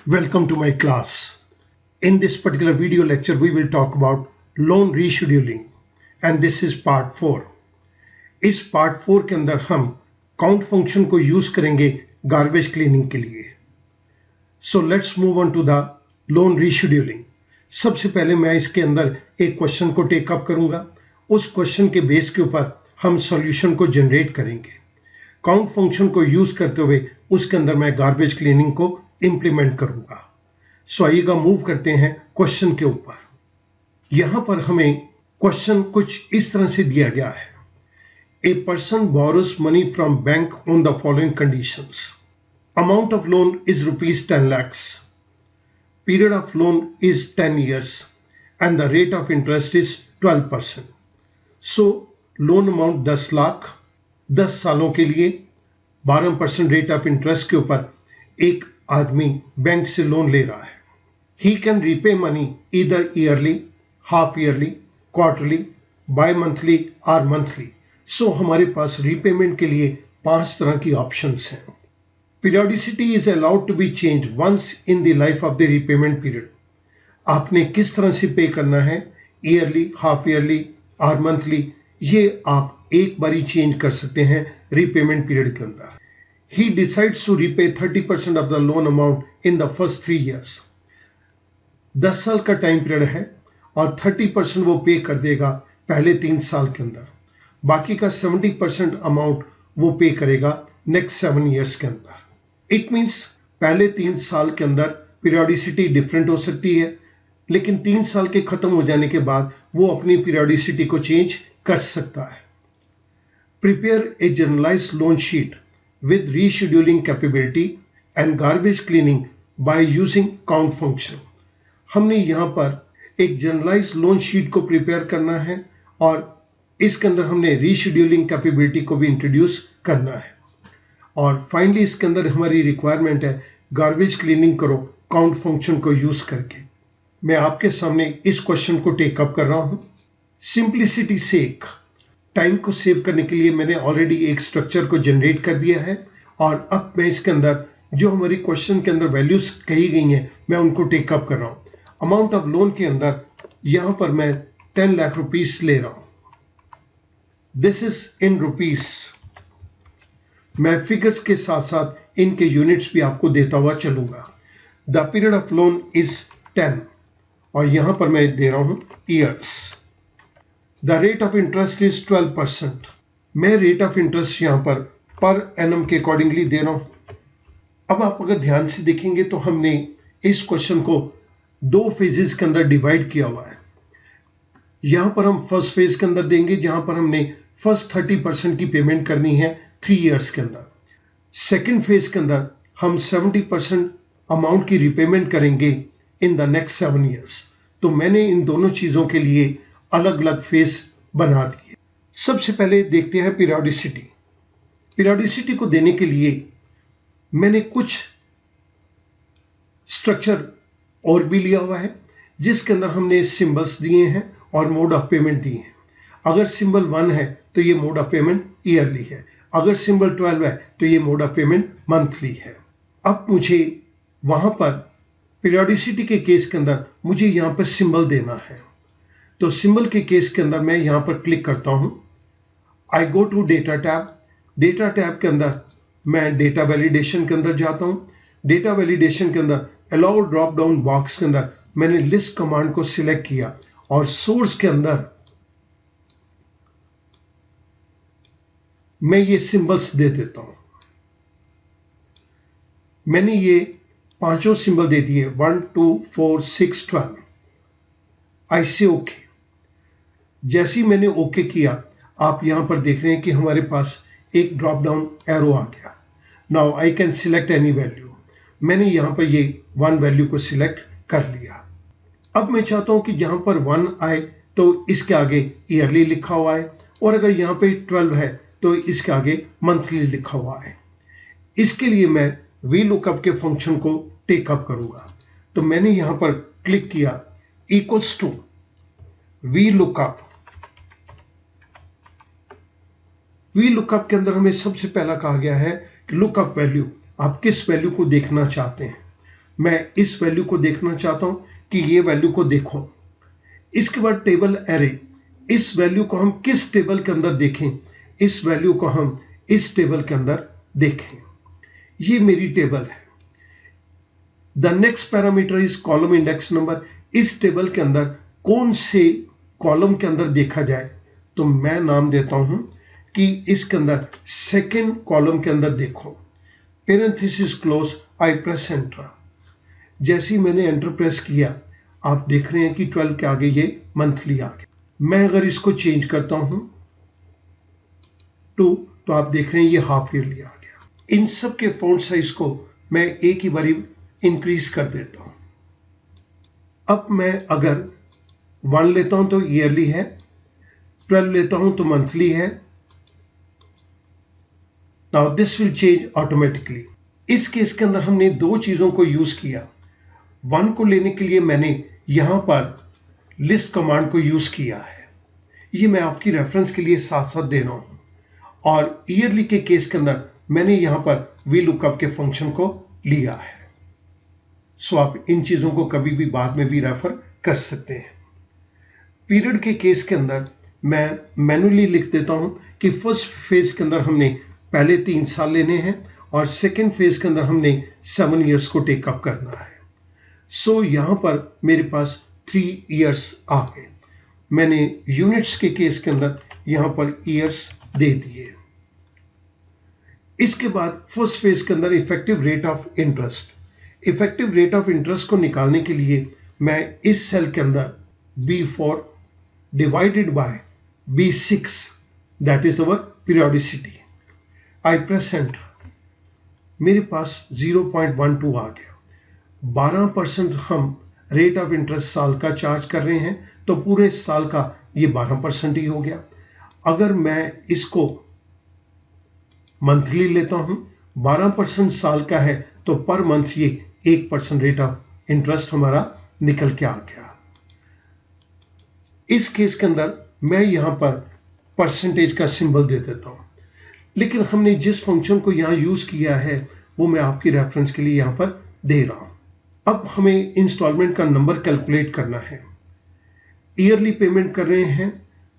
Welcome to my class. In this particular video lecture, we will talk about loan rescheduling and this is part 4. इस part 4 के अंदर हम count function को use करेंगे garbage cleaning के लिए. So let's move on to the loan rescheduling. सबसे पहले मैं इसके अंदर एक क्वेश्चन को टेक अप करूंगा. उस क्वेश्चन के बेस के ऊपर हम सॉल्यूशन को जनरेट करेंगे. काउंट फंक्शन को यूज करते हुए उसके अंदर मैं गार्बेज क्लीनिंग को इंप्लीमेंट करूंगा. सो आइएगा मूव करते हैं क्वेश्चन के ऊपर. यहां पर हमें क्वेश्चन कुछ इस तरह से दिया गया है. A person borrows money from bank on the following conditions. Amount of loan is ₹10 lakhs. Period of loan is 10 years and the rate of interest is 12%. So loan amount 10 lakh, 10 सालों के लिए 12% रेट ऑफ इंटरेस्ट के ऊपर एक आदमी bank से loan ले रहा है. He can repay money either yearly, half yearly, quarterly, bimonthly और मंथली. सो हमारे पास रीपेमेंट के लिए 5 तरह की ऑप्शंस हैं. Periodicity is allowed to be change once in the life of the repayment period. आपने किस तरह से पे करना है, ईयरली, हाफ ईयरली और मंथली, ये आप एक बारी चेंज कर सकते हैं रीपेमेंट पीरियड के अंदर. He decides to repay 30% of the loan amount in the first 3 years. 10 साल का टाइम पीरियड है और 30% वो पे कर देगा पहले 3 साल के अंदर. बाकी का 70% अमाउंट वो पे करेगा नेक्स्ट 7 years के अंदर. इट मीन्स पहले 3 साल के अंदर पीरियोडिसिटी डिफरेंट हो सकती है, लेकिन 3 साल के खत्म हो जाने के बाद वो अपनी पीरियोडिसिटी को चेंज कर सकता है. Prepare a generalized loan sheet with rescheduling capability and garbage cleaning by using count function. हमने यहाँ पर एक जनरलाइज लोन शीट को प्रिपेयर करना है और इसके अंदर हमने रीशेड्यूलिंग कैपेबिलिटी को भी इंट्रोड्यूस करना है. और फाइनली इसके अंदर हमारी रिक्वायरमेंट है गार्बेज क्लीनिंग करो काउंट फंक्शन को यूज करके. मैं आपके सामने इस क्वेश्चन को टेक अप कर रहा हूँ. सिंप्लिसिटी सेक, टाइम को सेव करने के लिए मैंने ऑलरेडी एक स्ट्रक्चर को जनरेट कर दिया है और अब मैं इसके अंदर जो हमारी क्वेश्चन के अंदर वैल्यूज कही गई हैं मैं उनको टेक अप कर रहा हूं. अमाउंट ऑफ लोन के अंदर यहां पर मैं 10 लाख रुपीस ले रहा हूं. This is in rupees. मैं फिगर्स के साथ साथ इनके यूनिट्स भी आपको देता हुआ चलूंगा. The period of loan is 10 और यहां पर मैं दे रहा हूं years. The rate of interest is 12%. मैं रेट ऑफ इंटरेस्ट यहां पर एनम के अकॉर्डिंगली दे रहा हूं. अब आप अगर ध्यान से देखेंगे तो हमने इस क्वेश्चन को 2 फेजेस के अंदर डिवाइड किया हुआ है. यहां पर हम फर्स्ट फेज के अंदर देंगे जहां पर हमने फर्स्ट 30% की पेमेंट करनी है 3 years के अंदर. सेकेंड फेज के अंदर हम 70% अमाउंट की रिपेमेंट करेंगे इन द नेक्स्ट 7 years. तो मैंने इन दोनों चीजों के लिए अलग अलग फेज बना दिए. सबसे पहले देखते हैं पीरियोडिसिटी. पीरियोडिसिटी को देने के लिए मैंने कुछ स्ट्रक्चर और भी लिया हुआ है जिसके अंदर हमने सिंबल्स दिए हैं और मोड ऑफ पेमेंट दिए हैं. अगर सिंबल 1 है तो ये मोड ऑफ पेमेंट ईयरली है. अगर सिंबल 12 है तो ये मोड ऑफ पेमेंट मंथली है. अब मुझे वहां पर पीरियोडिसिटी के केस के अंदर मुझे यहां पर सिंबल देना है. तो सिंबल के केस के अंदर मैं यहां पर क्लिक करता हूं. I go to data tab. Data tab के अंदर मैं डेटा वैलिडेशन के अंदर जाता हूं. डेटा वैलिडेशन के अंदर अलाउ ड्रॉप डाउन बॉक्स के अंदर मैंने लिस्ट कमांड को सिलेक्ट किया और सोर्स के अंदर मैं ये सिंबल्स दे देता हूं. मैंने ये 5 सिंबल दे दिए 1 2 4 6 12. आई से ओके. जैसे ही मैंने ओके किया आप यहां पर देख रहे हैं कि हमारे पास एक ड्रॉप डाउन एरो आ गया. Now I can select any value. मैंने यहां पर ये 1 वैल्यू को सिलेक्ट कर लिया. अब मैं चाहता हूं कि जहां पर 1 आए तो इसके आगे ईयरली लिखा हुआ है और अगर यहां पे 12 है तो इसके आगे मंथली लिखा हुआ है. इसके लिए मैं वी लुकअप के फंक्शन को टेकअप करूंगा. तो मैंने यहां पर क्लिक किया equals to VLOOKUP. VLOOKUP के अंदर हमें सबसे पहला कहा गया है कि लुकअप वैल्यू, आप किस वैल्यू को देखना चाहते हैं. मैं इस वैल्यू को देखना चाहता हूं कि ये वैल्यू को देखो। इसके बाद टेबल एरे, इस वैल्यू को हम किस टेबल के अंदर देखें, इस वैल्यू को हम इस टेबल के अंदर देखें। ये मेरी टेबल है। The next parameter is column index number, इस टेबल के अंदर कौन से कॉलम के अंदर देखा जाए, तो मैं नाम देता हूं कि इसके अंदर सेकेंड कॉलम के अंदर देखो। पेरेंथेसिस क्लोज, आई प्रेस एंटर। जैसे ही मैंने एंटर प्रेस किया, आप देख रहे हैं कि 12 के आगे ये मंथली आ गया। मैं अगर इसको चेंज करता हूं टू, तो आप देख रहे हैं ये हाफ ईयरली आ गया। इन सब के फॉन्ट साइज को मैं एक ही बारी इंक्रीज कर देता हूं। अब मैं अगर 1 लेता हूं तो ईयरली है, 12 लेता हूं तो मंथली है। Now this will change automatically. इस केस के अंदर हमने दो चीजों को यूज किया। 1 को लेने के लिए मैंने यहां पर लिस्ट कमांड को यूज किया है, ये मैं आपकी रेफरेंस के लिए साथ साथ दे रहा हूं। और ईयरली के केस के अंदर मैंने यहां पर वी लुकअप के फंक्शन को लिया है। सो आप इन चीजों को कभी भी बाद में भी रेफर कर सकते हैं। पीरियड के केस के अंदर मैं मैन्युअली लिख देता हूं कि फर्स्ट फेज के अंदर हमने पहले 3 साल लेने हैं और सेकेंड फेज के अंदर हमने 7 ईयर्स को टेकअप करना है। सो यहां पर मेरे पास 3 ईयर्स आ गए। मैंने यूनिट्स के केस के अंदर यहां पर ईयर्स दे दिए। इसके बाद फर्स्ट फेज के अंदर effective rate of interest, effective rate of interest को निकालने के लिए मैं इस सेल के अंदर B4 divided bye B6, that is our periodicity, I press enter. मेरे पास 0.12 आ गया। 12% हम रेट ऑफ इंटरेस्ट साल का चार्ज कर रहे हैं, तो पूरे साल का ये 12% ही हो गया। अगर मैं इसको मंथली लेता हूं, 12% साल का है, तो पर मंथ ये 1% रेट ऑफ इंटरेस्ट हमारा निकल के आ गया। इस केस के अंदर मैं यहां पर परसेंटेज का सिंबल दे देता हूं, लेकिन हमने जिस फंक्शन को यहां यूज किया है वो मैं आपकी रेफरेंस के लिए यहां पर दे रहा हूं। अब हमें इंस्टॉलमेंट का नंबर कैलकुलेट करना है। ईयरली पेमेंट कर रहे हैं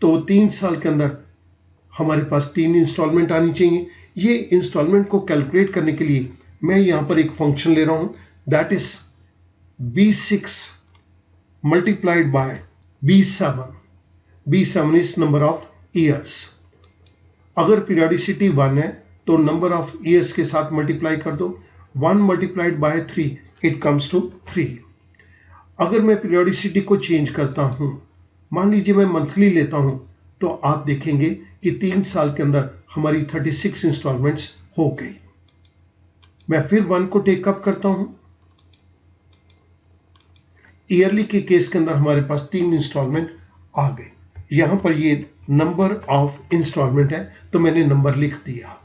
तो 3 साल के अंदर हमारे पास 3 इंस्टॉलमेंट आनी चाहिए। ये इंस्टॉलमेंट को कैलकुलेट करने के लिए मैं यहां पर एक फंक्शन ले रहा हूं, that is B6 multiplied by B7। B7 is number of years. अगर पीरियोडिसिटी 1 है तो नंबर ऑफ ईयर्स के साथ मल्टीप्लाई कर दो। 1 multiplied by 3 it comes to 3। अगर मैं पीरियोडिसिटी को चेंज करता हूं, मान लीजिए मैं मंथली लेता हूं, तो आप देखेंगे कि 3 साल के अंदर हमारी 36 इंस्टॉलमेंट्स हो गई। मैं फिर 1 को टेकअप करता हूं। ईयरली के केस के अंदर हमारे पास 3 इंस्टॉलमेंट आ गए। यहां पर ये नंबर ऑफ इंस्टॉलमेंट है, तो मैंने नंबर लिख दिया।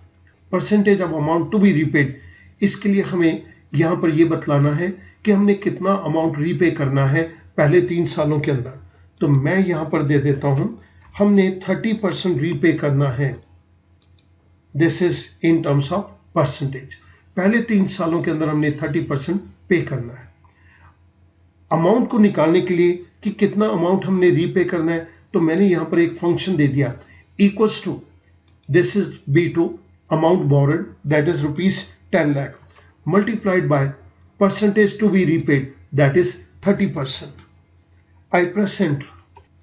Percentage of amount to be repaid, इसके लिए हमें यहां पर यह बतलाना है कि हमने कितना अमाउंट रीपे करना है पहले 3 सालों के अंदर। तो मैं यहां पर दे देता हूं, हमने 30% रीपे करना है। This is in terms of percentage. पहले 3 सालों के अंदर हमने 30% पे करना है। अमाउंट को निकालने के लिए कि कितना अमाउंट हमने रीपे करना है, तो मैंने यहां पर एक फंक्शन दे दिया, equals to, this is B2 amount borrowed, that is ₹10 lakh, multiplied by percentage to be repaid, that is 30%। I press enter.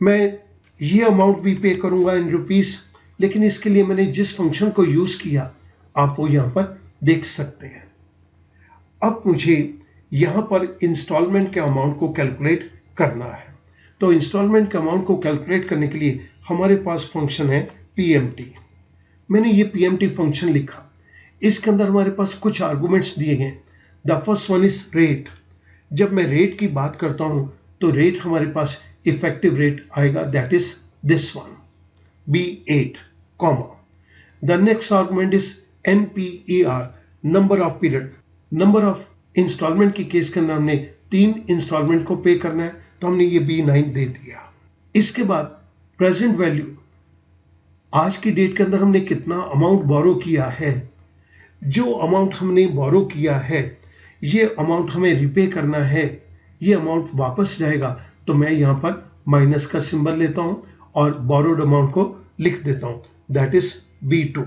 मैं ये अमाउंट भी पे करूंगा इन रुपीस, लेकिन इसके लिए मैंने जिस फंक्शन को यूज किया आप वो यहां पर देख सकते हैं। अब मुझे यहां पर इंस्टॉलमेंट के अमाउंट को कैलकुलेट करना है। तो इंस्टॉलमेंट के अमाउंट को कैलकुलेट करने के लिए हमारे पास फंक्शन है PMT। मैंने ये PMT फंक्शन लिखा। इसके अंदर हमारे पास कुछ आर्गुमेंट्स दिए गए। The first one is rate. जब मैं रेट की बात करता हूं तो रेट हमारे पास इफेक्टिव रेट आएगा, that is this one, B8, comma. The next argument is NPER, number of period. Number of installment के केस के अंदर हमने 3 इंस्टॉलमेंट को पे करना है, तो हमने ये B9 दे दिया। इसके बाद प्रेजेंट वैल्यू, आज की डेट के अंदर हमने कितना अमाउंट बोरो किया है। जो अमाउंट हमने बोरो किया है ये अमाउंट हमें रिपे करना है, ये अमाउंट वापस जाएगा, तो मैं यहां पर माइनस का सिंबल लेता हूं और बोरोड अमाउंट को लिख देता हूं, that is B2।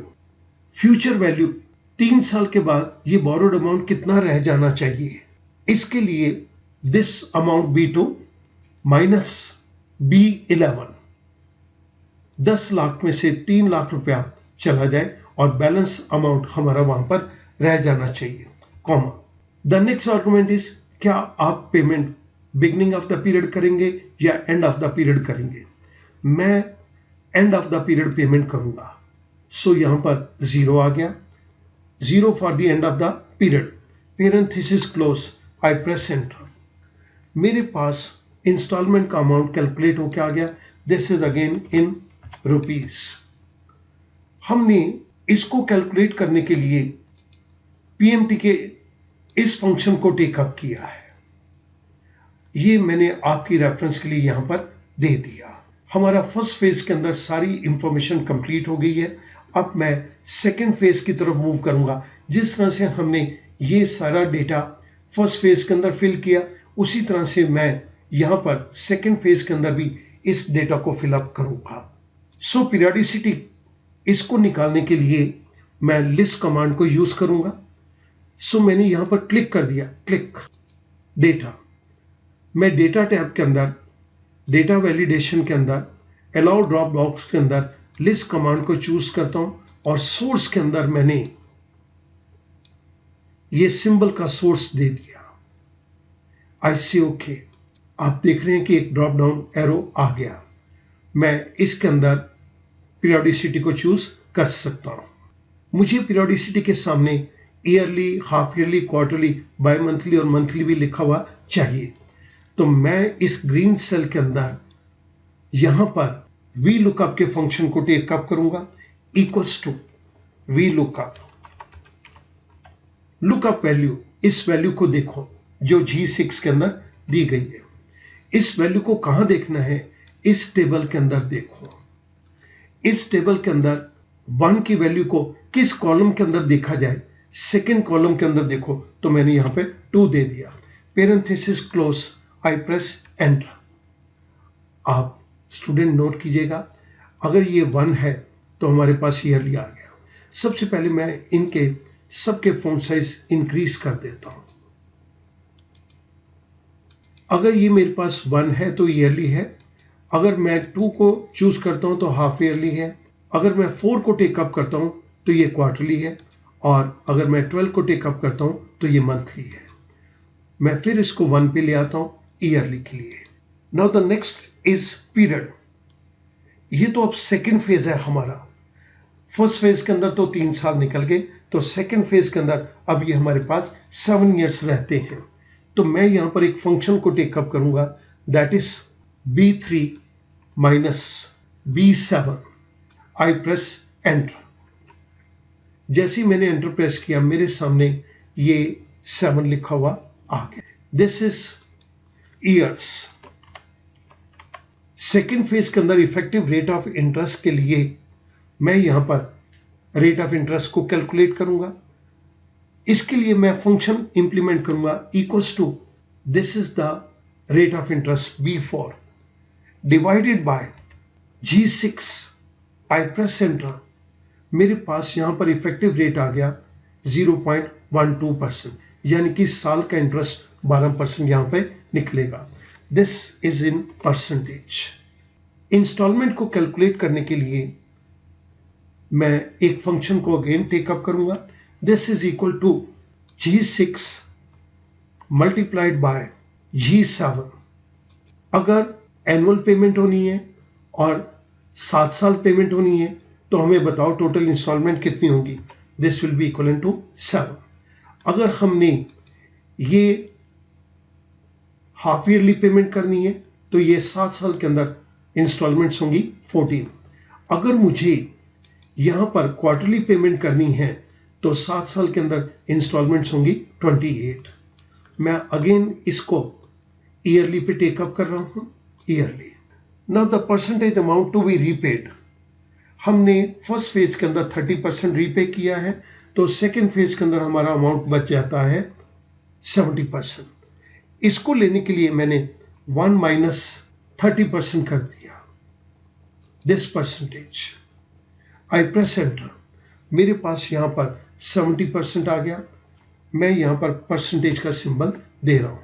Future value 3 साल के बाद ये बोरोड अमाउंट कितना रह जाना चाहिए, इसके लिए this amount B2 minus B11, 10 lakh में से 3 लाख रुपया चला जाए और बैलेंस अमाउंट हमारा वहां पर रह जाना चाहिए, comma. The next argument is, क्या आप payment beginning of the period करेंगे या एंड ऑफ द पीरियड करेंगे? मैं end of the period payment करूंगा, सो यहां पर 0 आ गया, 0 for the end of the period, parenthesis close, I press enter. मेरे पास इंस्टॉलमेंट का अमाउंट कैलकुलेट होकर आ गया, this is again in rupees. हमने इसको कैलकुलेट करने के लिए पीएमटी के इस फंक्शन को टेकअप किया है, ये मैंने आपकी रेफरेंस के लिए यहां पर दे दिया। हमारा फर्स्ट फेज के अंदर सारी इंफॉर्मेशन कंप्लीट हो गई है। अब मैं सेकंड फेज की तरफ मूव करूंगा। जिस तरह से हमने ये सारा डेटा फर्स्ट फेज के अंदर फिल किया, उसी तरह से मैं यहां पर सेकंड फेज के अंदर भी इस डेटा को फिलअप करूंगा। सो पीरियोडिसिटी इसको निकालने के लिए मैं लिस्ट कमांड को यूज करूंगा। सो मैंने यहां पर क्लिक कर दिया, क्लिक डेटा। मैं डेटा टैब के अंदर, डेटा वैलिडेशन के अंदर, अलाउ ड्रॉप बॉक्स के अंदर लिस्ट कमांड को चूज करता हूं और सोर्स के अंदर मैंने ये सिंबल का सोर्स दे दिया। आई सी ओके। आप देख रहे हैं कि एक ड्रॉप डाउन एरो आ गया। मैं इसके अंदर पीरियोडिसिटी को चूज कर सकता हूं। मुझे पीरियोडिसिटी के सामने yearly, half yearly, quarterly, bimonthly और मंथली भी लिखा हुआ चाहिए। तो मैं इस ग्रीन सेल के अंदर यहां पर वी लुकअप के फंक्शन को टेकअप करूंगा, equals to VLOOKUP. Lookup value, इस वैल्यू को देखो जो G6 के अंदर दी गई है। इस वैल्यू को कहां देखना है? इस टेबल के अंदर देखो। इस टेबल के अंदर 1 की वैल्यू को किस कॉलम के अंदर देखा जाए? सेकेंड कॉलम के अंदर देखो, तो मैंने यहां पे 2 दे दिया। पेरेंथेसिस क्लोज, आई प्रेस एंटर। आप स्टूडेंट नोट कीजिएगा, अगर ये 1 है तो हमारे पास ईयरली आ गया। सबसे पहले मैं इनके सबके फॉन्ट साइज इंक्रीज कर देता हूं। अगर ये मेरे पास 1 है तो ईयरली है, अगर मैं 2 को चूज करता हूं तो हाफ ईयरली है, अगर मैं 4 को टेकअप करता हूं तो ये क्वार्टरली है, और अगर मैं 12 को टेकअप करता हूं तो ये मंथली है। मैं फिर इसको 1 पे ले आता हूं ईयरली के लिए। Now the next is period. ये तो अब सेकेंड फेज है हमारा। फर्स्ट फेज के अंदर तो 3 साल निकल गए, तो सेकेंड फेज के अंदर अब ये हमारे पास 7 ईयर्स रहते हैं। तो मैं यहां पर एक फंक्शन को टेकअप करूंगा, that is B3 minus B7। I press enter. जैसे ही मैंने एंटर प्रेस किया, मेरे सामने ये 7 लिखा हुआ आ गया। This is years. Second phase के अंदर इफेक्टिव रेट ऑफ इंटरेस्ट के लिए मैं यहां पर रेट ऑफ इंटरेस्ट को कैलकुलेट करूंगा। इसके लिए मैं फंक्शन इंप्लीमेंट करूंगा, equals to this is the rate of interest B4 divided by G6। I press enter. मेरे पास यहां पर इफेक्टिव रेट आ गया 0.12%, यानी कि साल का इंटरेस्ट 12% यहां पे निकलेगा। This is in percentage. Installment को कैलकुलेट करने के लिए मैं एक फंक्शन को अगेन टेकअप करूंगा, this is equal to G6 multiplied by G7। अगर एनुअल पेमेंट होनी है और 7 साल पेमेंट होनी है तो हमें बताओ टोटल इंस्टॉलमेंट कितनी होगी? This will be equal to 7। अगर हमने ये हाफ ईयरली पेमेंट करनी है तो ये 7 साल के अंदर इंस्टॉलमेंट्स होंगी 14। अगर मुझे यहां पर क्वार्टरली पेमेंट करनी है तो 7 साल के अंदर इंस्टॉलमेंट्स होंगी 28। मैं अगेन इसको ईयरली पे टेकअप कर रहा हूं, yearly. Now the percentage amount to be repaid. हमने फर्स्ट फेज के अंदर 30% रीपे किया है, तो सेकेंड फेज के अंदर हमारा अमाउंट बच जाता है 70%। इसको लेने के लिए मैंने 1 माइनस 30% कर दिया, this percentage. I press enter, मेरे पास यहां पर 70% आ गया। मैं यहां पर परसेंटेज का सिंबल दे रहा हूं।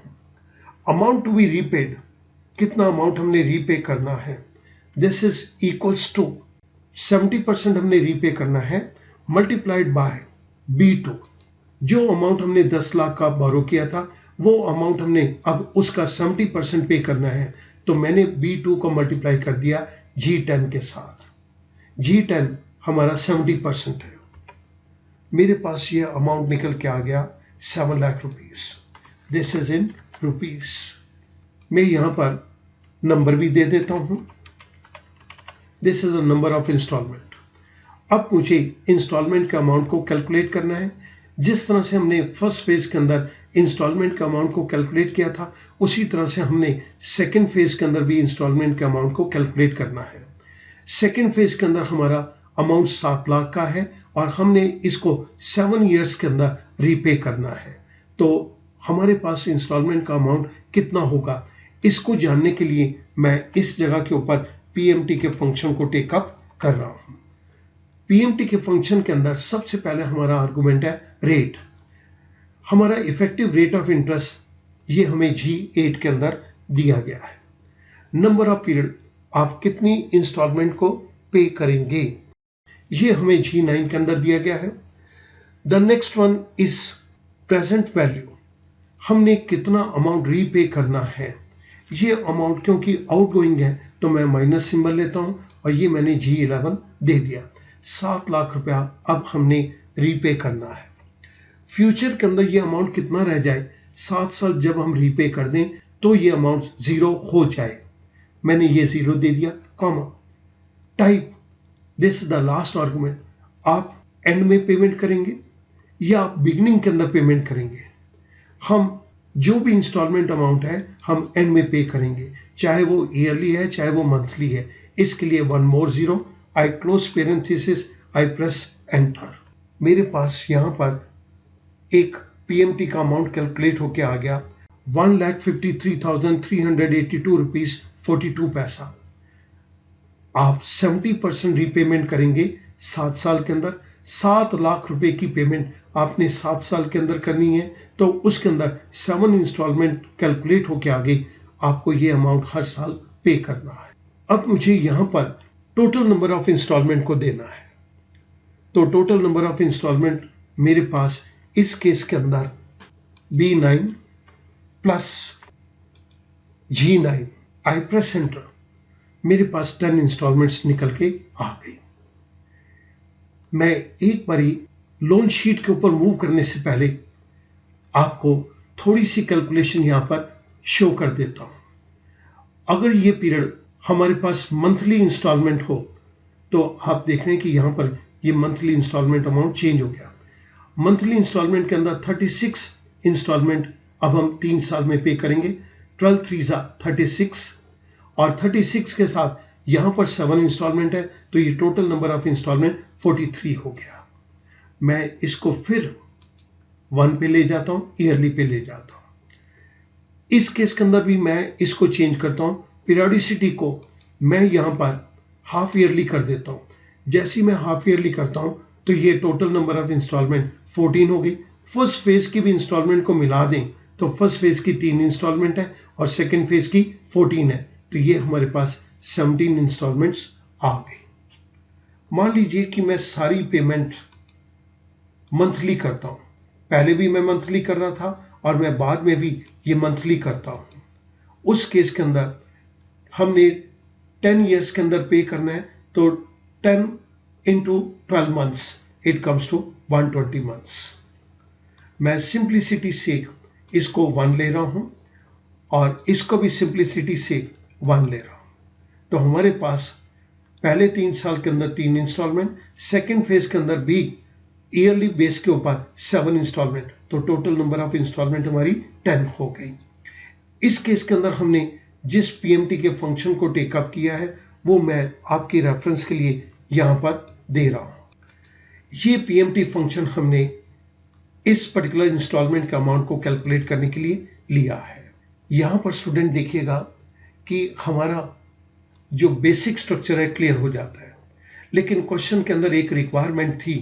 अमाउंट टू बी रीपेड, कितना अमाउंट हमने रीपे करना है, दिस इज इक्वल्स टू 70% हमने रीपे करना है मल्टीप्लाइड बाय B2। जो अमाउंट हमने 10 लाख का बोरो किया था वो अमाउंट हमने अब उसका 70% पे करना है, तो मैंने B2 को मल्टीप्लाई कर दिया G10 के साथ। G10 हमारा 70% है। मेरे पास ये अमाउंट निकल के आ गया 7 lakh rupees. This is in rupees. मैं यहां पर नंबर भी दे देता हूं, this is the number of installment. अब मुझे इंस्टॉलमेंट के अमाउंट को कैलकुलेट करना है। जिस तरह से हमने फर्स्ट फेज के अंदर इंस्टॉलमेंट के अमाउंट को कैलकुलेट किया था, उसी तरह से हमने सेकंड फेज के अंदर भी इंस्टॉलमेंट के अमाउंट को कैलकुलेट करना है। सेकंड फेज के अंदर हमारा अमाउंट 7 लाख का है और हमने इसको 7 इयर्स के अंदर रीपे करना है। तो हमारे पास इंस्टॉलमेंट का अमाउंट कितना होगा, इसको जानने के लिए मैं इस जगह के ऊपर पीएमटी के फंक्शन को टेकअप कर रहा हूं। पीएमटी के फंक्शन के अंदर सबसे पहले हमारा आर्गुमेंट है रेट। हमारा इफेक्टिव रेट ऑफ इंटरेस्ट ये हमें G8 के अंदर दिया गया है। नंबर ऑफ पीरियड, आप कितनी इंस्टॉलमेंट को पे करेंगे, ये हमें G9 के अंदर दिया गया है। The next one is present value, हमने कितना अमाउंट रीपे करना है। ये अमाउंट क्योंकि आउटगोइंग है तो मैं माइनस सिंबल लेता हूं और ये मैंने G11 दे दिया। 7 लाख रुपया अब हमने रीपे करना है। फ्यूचर के अंदर ये अमाउंट कितना रह जाए, 7 साल जब हम रीपे कर दें तो ये अमाउंट 0 हो जाए। मैंने ये 0 दे दिया, comma. Type, this is the last argument. आप एंड में पेमेंट करेंगे या आप बिगिनिंग के अंदर पेमेंट करेंगे। हम जो भी इंस्टॉलमेंट अमाउंट है हम एंड में पे करेंगे, चाहे वो ईयरली है चाहे वो मंथली है। इसके लिए 1 मोर 0, आई क्लोज पेरेंथेसिस, आई प्रेस एंटर। मेरे पास यहां पर एक पीएमटी का अमाउंट कैलकुलेट होके आ गया 1,53,382 रुपीस 42 पैसा। आप 70% रीपेमेंट करेंगे 7 साल के अंदर। 7 लाख रुपए की पेमेंट आपने 7 साल के अंदर करनी है, तो उसके अंदर 7 इंस्टॉलमेंट कैलकुलेट होके आ गई। आपको ये अमाउंट हर साल पे करना है। अब मुझे यहां पर टोटल नंबर ऑफ इंस्टॉलमेंट को देना है। तो टोटल नंबर ऑफ इंस्टॉलमेंट मेरे पास इस केस के अंदर B9 प्लस G9, आई प्रेस एंटर, मेरे पास 10 इंस्टॉलमेंट्स निकल के आ गई। मैं एक बारी लोन शीट के ऊपर मूव करने से पहले आपको थोड़ी सी कैलकुलेशन यहां पर शो कर देता हूं। अगर ये पीरियड हमारे पास मंथली इंस्टॉलमेंट हो तो आप देख रहे हैं कि यहां पर ये मंथली इंस्टॉलमेंट अमाउंट चेंज हो गया। मंथली इंस्टॉलमेंट के अंदर 36 इंस्टॉलमेंट अब हम 3 साल में पे करेंगे। 12 3 36 और 36 के साथ यहां पर 7 इंस्टॉलमेंट है, तो ये टोटल नंबर ऑफ इंस्टॉलमेंट 43 हो गया। मैं इसको फिर 1 पे ले जाता हूं, ईयरली पे ले जाता हूं। इस केस के अंदर भी मैं इसको चेंज करता हूं, पीरियोडिसिटी को मैं यहां पर हाफ ईयरली कर देता हूं। जैसे ही मैं हाफ ईयरली करता हूं तो ये टोटल नंबर ऑफ इंस्टॉलमेंट 14 हो गई। फर्स्ट फेज की भी इंस्टॉलमेंट को मिला दें तो फर्स्ट फेज की 3 इंस्टॉलमेंट है और सेकंड फेज की 14 है, तो ये हमारे पास 17 इंस्टॉलमेंट्स आ गई। मान लीजिए कि मैं सारी पेमेंट मंथली करता हूं। पहले भी मैं मंथली कर रहा था और मैं बाद में भी ये मंथली करता हूं। उस केस के अंदर हमने 10 इयर्स के अंदर पे करना है, तो 10 into 12 months it comes to 120 months। मैं सिंप्लिसिटी से इसको 1 ले रहा हूं और इसको भी सिंप्लिसिटी से 1 ले रहा हूं। तो हमारे पास पहले 3 साल के अंदर 3 इंस्टॉलमेंट, सेकेंड फेज के अंदर भी ईयरली बेस के ऊपर 7 इंस्टॉलमेंट, तो टोटल नंबर ऑफ इंस्टॉलमेंट हमारी 10 हो गई। इस केस के अंदर हमने जिस पीएमटी के फंक्शन को टेकअप किया है वो मैं आपकी रेफरेंस के लिए यहां पर दे रहा हूं। ये पीएमटी फंक्शन हमने इस पर्टिकुलर इंस्टॉलमेंट के अमाउंट को कैलकुलेट करने के लिए लिया है। यहां पर स्टूडेंट देखिएगा कि हमारा जो बेसिक स्ट्रक्चर है क्लियर हो जाता है, लेकिन क्वेश्चन के अंदर एक रिक्वायरमेंट थी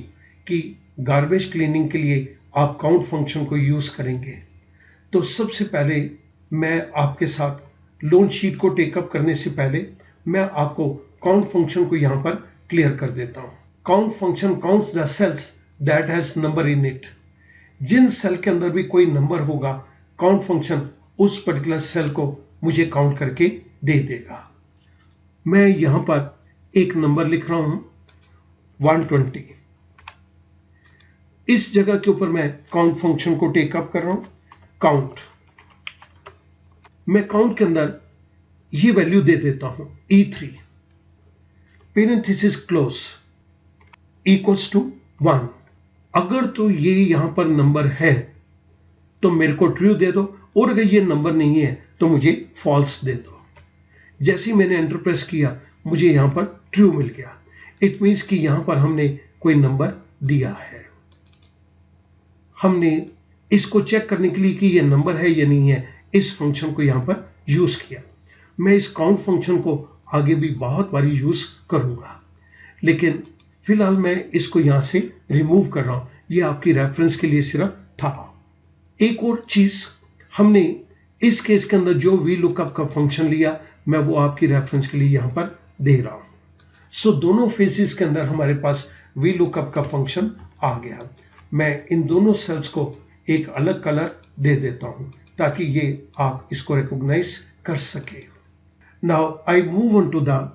कि गार्बेज क्लीनिंग के लिए आप काउंट फंक्शन को यूज करेंगे। तो सबसे पहले मैं आपके साथ लोन शीट को टेकअप करने से पहले मैं आपको काउंट फंक्शन को यहां पर क्लियर कर देता हूं। Count function counts the cells that has number in it. जिन सेल के अंदर भी कोई नंबर होगा, काउंट फंक्शन उस पर्टिकुलर सेल को मुझे काउंट करके दे देगा। मैं यहां पर एक नंबर लिख रहा हूं 120। इस जगह के ऊपर मैं काउंट फंक्शन को टेकअप कर रहा हूं, काउंट। मैं काउंट के अंदर ये वैल्यू दे देता हूं E3, parenthesis close, equals to 1। अगर तो ये यहां पर नंबर है तो मेरे को ट्रू दे दो, और अगर ये नंबर नहीं है तो मुझे फॉल्स दे दो। जैसे ही मैंने एंटर प्रेस किया मुझे यहां पर ट्रू मिल गया। इट मींस कि यहां पर हमने कोई नंबर दिया है। हमने इसको चेक करने के लिए कि ये नंबर है या नहीं है, इस फंक्शन को यहां पर यूज किया। मैं इस काउंट फंक्शन को आगे भी बहुत बारी यूज करूंगा, लेकिन फिलहाल मैं इसको यहां से रिमूव कर रहा हूं। ये आपकी रेफरेंस के लिए सिर्फ था। एक और चीज, हमने इस केस के अंदर जो वी लुकअप का फंक्शन लिया, मैं वो आपकी रेफरेंस के लिए यहां पर दे रहा हूं। सो दोनों फेजेस के अंदर हमारे पास वी लुकअप का फंक्शन आ गया। मैं इन दोनों सेल्स को एक अलग कलर दे देता हूं ताकि ये आप इसको रिकॉग्नाइज कर सके। Now I move on to the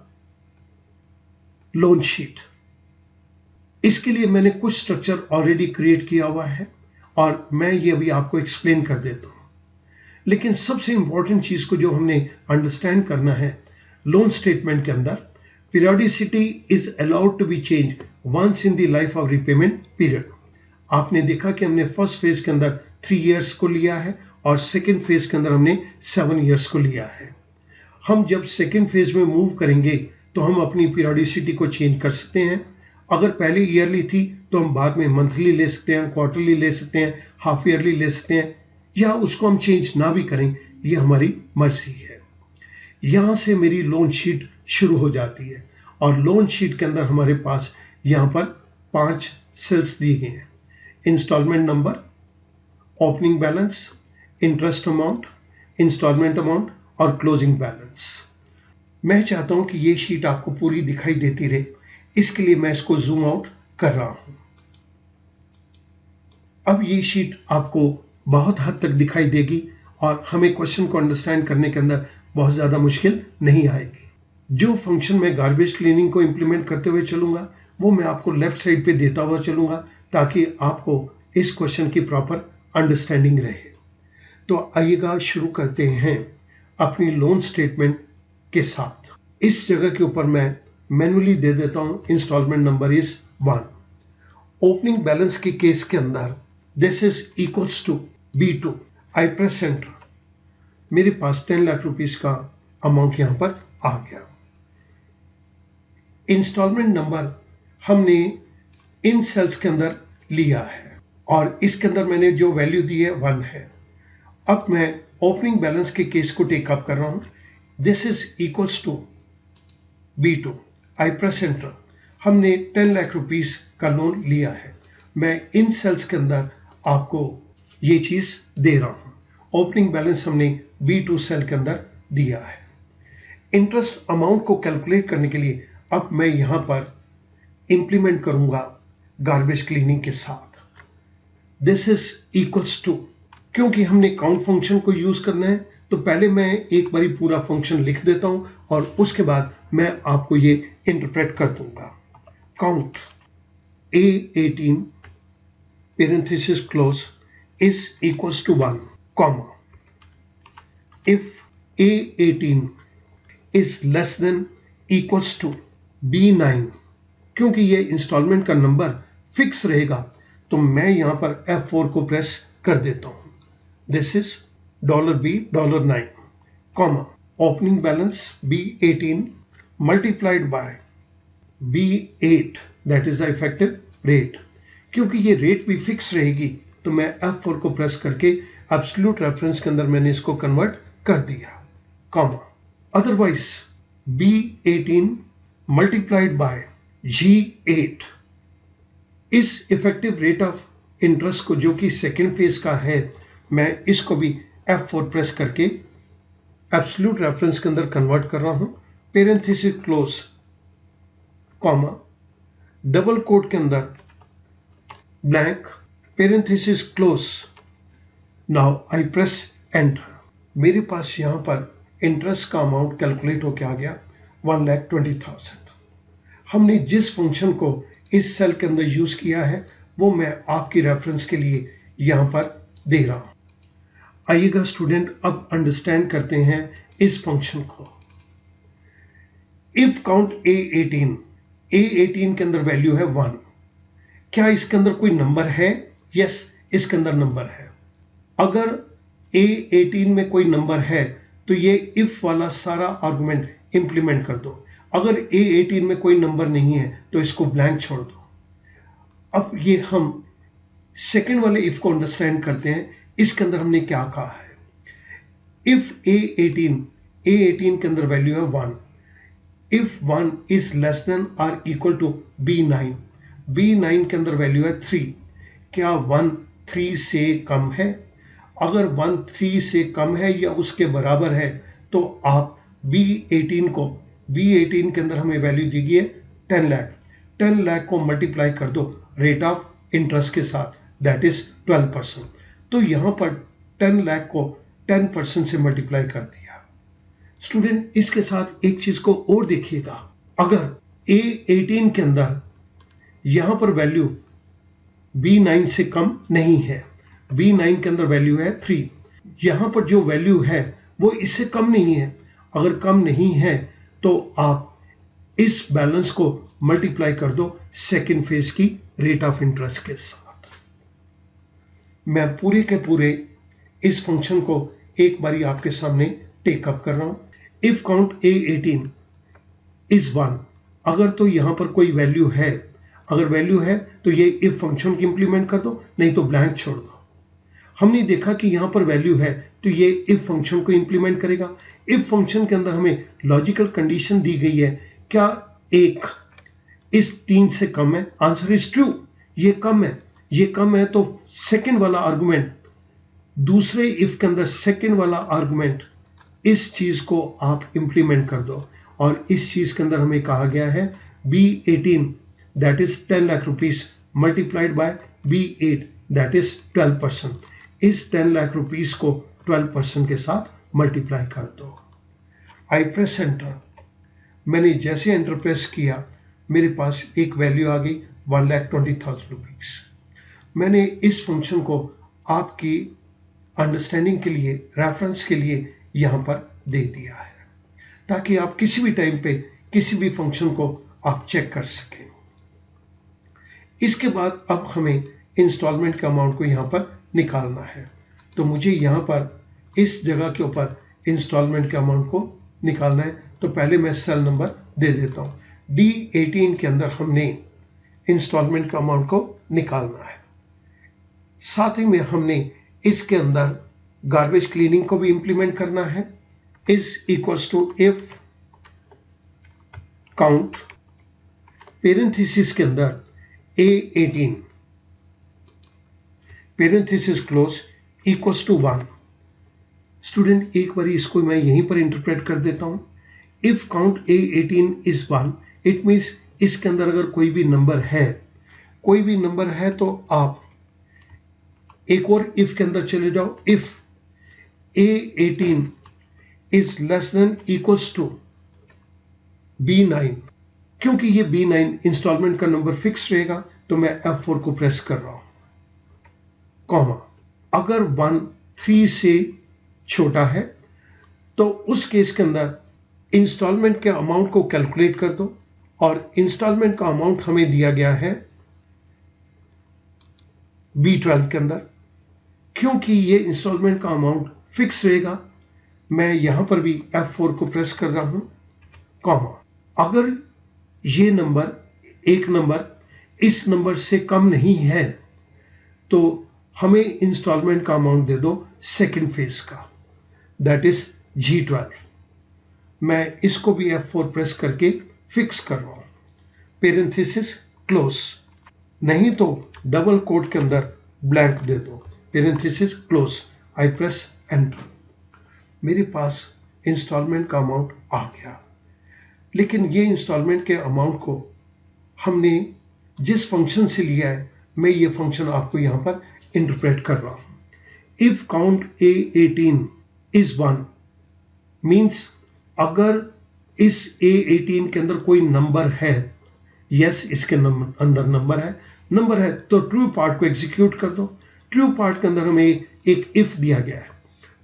loan sheet. इसके लिए मैंने कुछ स्ट्रक्चर ऑलरेडी क्रिएट किया हुआ है और मैं ये अभी आपको एक्सप्लेन कर देता हूं। लेकिन सबसे इंपॉर्टेंट चीज को जो हमने अंडरस्टैंड करना है, लोन स्टेटमेंट के अंदर periodicity is allowed to be change once in the life of repayment period. आपने देखा कि हमने फर्स्ट फेज के अंदर 3 इयर्स को लिया है और सेकेंड फेज के अंदर हमने 7 इयर्स को लिया है। हम जब सेकेंड फेज में मूव करेंगे तो हम अपनी पीरियोडिसिटी को चेंज कर सकते हैं। अगर पहले ईयरली थी तो हम बाद में मंथली ले सकते हैं, क्वार्टरली ले सकते हैं, हाफ ईयरली ले सकते हैं, या उसको हम चेंज ना भी करें, ये हमारी मर्जी है। यहां से मेरी लोन शीट शुरू हो जाती है और लोन शीट के अंदर हमारे पास यहां पर 5 सेल्स दिए गए हैं। Installment number, opening balance, interest amount, installment amount और क्लोजिंग बैलेंस। मैं चाहता हूं कि ये शीट आपको पूरी दिखाई देती रहे, इसके लिए मैं इसको जूम आउट कर रहा हूं। अब ये शीट आपको बहुत हद तक दिखाई देगी और हमें क्वेश्चन को अंडरस्टैंड करने के अंदर बहुत ज्यादा मुश्किल नहीं आएगी। जो फंक्शन मैं गार्बेज क्लीनिंग को इंप्लीमेंट करते हुए चलूंगा वो मैं आपको लेफ्ट साइड पे देता हुआ चलूंगा ताकि आपको इस क्वेश्चन की प्रॉपर अंडरस्टैंडिंग रहे। तो आइएगा शुरू करते हैं अपनी लोन स्टेटमेंट के साथ। इस जगह के ऊपर मैं मैन्युअली दे देता हूं installment number is 1। Opening balance के केस के अंदर this is equals to B2। I press enter. मेरे पास 10 लाख रुपीस का अमाउंट यहां पर आ गया। इंस्टॉलमेंट नंबर हमने इन सेल्स के अंदर लिया है और इसके अंदर मैंने जो वैल्यू दी है 1 है। अब मैं ओपनिंग बैलेंस के केस को टेकअप कर रहा हूं। This is equals to B2। I press enter. हमने 10 लाख रुपीस का लोन लिया है। मैं इन सेल्स के अंदर आपको ये चीज दे रहा हूं। ओपनिंग बैलेंस हमने B2 सेल के अंदर दिया है। इंटरेस्ट अमाउंट को कैलकुलेट करने के लिए अब मैं यहां पर इंप्लीमेंट करूंगा गार्बेज क्लीनिंग के साथ। दिस इज इक्वल्स टू, क्योंकि हमने काउंट फंक्शन को यूज करना है तो पहले मैं एक बारी पूरा फंक्शन लिख देता हूं और उसके बाद मैं आपको ये इंटरप्रेट कर दूंगा। Count A18 parenthesis close is equals to 1, comma. If A18 is less than equals to B9, क्योंकि ये इंस्टॉलमेंट का नंबर फिक्स रहेगा तो मैं यहां पर F4 को प्रेस कर देता हूं। This is $B9, comma, opening balance B18 multiplied by B8, that is the effective rate। क्योंकि ये रेट भी फिक्स रहेगी तो मैं F4 को प्रेस करके एब्सोल्यूट रेफरेंस के अंदर मैंने इसको कन्वर्ट कर दिया, comma. Otherwise B18 multiplied by G8 इस इफेक्टिव रेट ऑफ इंटरेस्ट को, जो कि सेकेंड फेज का है, मैं इसको भी F4 प्रेस करके एब्सोल्यूट रेफरेंस के अंदर कन्वर्ट कर रहा हूं, parenthesis close, comma, double quote के अंदर blank, parenthesis close. Now I press enter. मेरे पास यहां पर इंटरेस्ट का अमाउंट कैलकुलेट होकर आ गया 1,20,000। हमने जिस फंक्शन को इस सेल के अंदर यूज किया है वो मैं आपकी रेफरेंस के लिए यहां पर दे रहा हूं। आइएगा स्टूडेंट, अब अंडरस्टैंड करते हैं इस फंक्शन को। इफ काउंट A18 के अंदर वैल्यू है 1। क्या इसके अंदर कोई नंबर है? यस, इसके अंदर नंबर है। अगर A18 में कोई नंबर है तो ये इफ वाला सारा आर्गुमेंट इंप्लीमेंट कर दो। अगर A18 में कोई नंबर नहीं है तो इसको ब्लैंक छोड़ दो। अब ये हम सेकेंड वाले इफ को अंडरस्टैंड करते हैं। इसके अंदर हमने क्या कहा है? इफ A18 के अंदर वैल्यू है 1, if 1 is less than or equal to B9 के अंदर वैल्यू है 3। क्या 1 3 से कम है? अगर 1 3 से कम है या उसके बराबर है तो आप B18 के अंदर हमें वैल्यू दी गई है 10 लाख। 10 लाख को मल्टीप्लाई कर दो रेट ऑफ इंटरेस्ट के साथ, दैट इज 12%। तो यहां पर 10 लाख को 10% से मल्टीप्लाई कर दिया। स्टूडेंट, इसके साथ एक चीज को और देखिएगा। अगर A18 के अंदर यहां पर वैल्यू B9 से कम नहीं है, B9 के अंदर वैल्यू है 3, यहां पर जो वैल्यू है वो इससे कम नहीं है। अगर कम नहीं है तो आप इस बैलेंस को मल्टीप्लाई कर दो सेकेंड फेज की रेट ऑफ इंटरेस्ट के साथ। मैं पूरे के पूरे इस फंक्शन को एक बारी आपके सामने टेकअप कर रहा हूं। इफ काउंट A18 इज 1, अगर तो यहां पर कोई वैल्यू है, अगर वैल्यू है तो ये इफ फंक्शन की इंप्लीमेंट कर दो, नहीं तो ब्लैंक छोड़ दो। हमने देखा कि यहां पर वैल्यू है तो ये इफ फंक्शन को इंप्लीमेंट करेगा। इफ फंक्शन के अंदर हमें लॉजिकल कंडीशन दी गई है, क्या 1 इस 3 से कम है? आंसर इज ट्रू, ये कम है। ये कम है तो सेकंड वाला आर्गुमेंट, दूसरे इफ के अंदर सेकंड वाला आर्गुमेंट, इस चीज को आप इंप्लीमेंट कर दो। और इस चीज के अंदर हमें कहा गया है B18 that is 10 lakh rupees multiplied by B8 that is 12%। इस 10 लाख रुपीस को 12% के साथ मल्टीप्लाई कर दो। आई प्रेस एंटर। मैंने जैसे एंटर प्रेस किया मेरे पास एक वैल्यू आ गई 1,20,000 रुपीस। मैंने इस फंक्शन को आपकी अंडरस्टैंडिंग के लिए, रेफरेंस के लिए यहां पर दे दिया है, ताकि आप किसी भी टाइम पे किसी भी फंक्शन को आप चेक कर सकें। इसके बाद अब हमें इंस्टॉलमेंट के अमाउंट को यहां पर निकालना है। तो मुझे यहां पर इस जगह के ऊपर इंस्टॉलमेंट के अमाउंट को निकालना है। तो पहले मैं सेल नंबर दे देता हूं। D18 के अंदर हमने इंस्टॉलमेंट का अमाउंट को निकालना है। साथ ही में हमने इसके अंदर गार्बेज क्लीनिंग को भी इंप्लीमेंट करना है। Is equals to if count parenthesis के अंदर A18 parenthesis close equals to 1। Student, एक बार इसको मैं यहीं पर इंटरप्रेट कर देता हूं। If count A18 is 1, it means इसके अंदर अगर कोई भी नंबर है तो आप एक और इफ के अंदर चले जाओ। If A18 is less than equals to B9, क्योंकि ये B9 इंस्टॉलमेंट का नंबर फिक्स रहेगा तो मैं F4 को प्रेस कर रहा हूं, कॉमा। अगर 1 3 से छोटा है तो उस केस के अंदर इंस्टॉलमेंट के अमाउंट को कैलकुलेट कर दो। और इंस्टॉलमेंट का अमाउंट हमें दिया गया है B12 के अंदर। क्योंकि ये इंस्टॉलमेंट का अमाउंट फिक्स रहेगा, मैं यहां पर भी F4 को प्रेस कर रहा हूं, कॉमा। अगर ये नंबर, एक नंबर इस नंबर से कम नहीं है तो हमें इंस्टॉलमेंट का अमाउंट दे दो सेकंड फेज का, दैट इज G12। मैं इसको भी F4 प्रेस करके फिक्स कर रहा हूं, पेरेंथेसिस क्लोज, नहीं तो डबल कोट के अंदर ब्लैंक दे दो, पेरेंथेसिस क्लोज, आई प्रेस एंटर। मेरे पास इंस्टॉलमेंट का अमाउंट आ गया, लेकिन ये इंस्टॉलमेंट के अमाउंट को हमने जिस फंक्शन से लिया है, मैं ये फंक्शन आपको यहां पर इंटरप्रेट कर रहा हूं। If count A18 is 1 means अगर इस A18 के अंदर कोई नंबर है, यस इसके अंदर नंबर है तो ट्रू पार्ट को एग्जीक्यूट कर दो। ट्रू पार्ट के अंदर हमें एक इफ दिया गया है,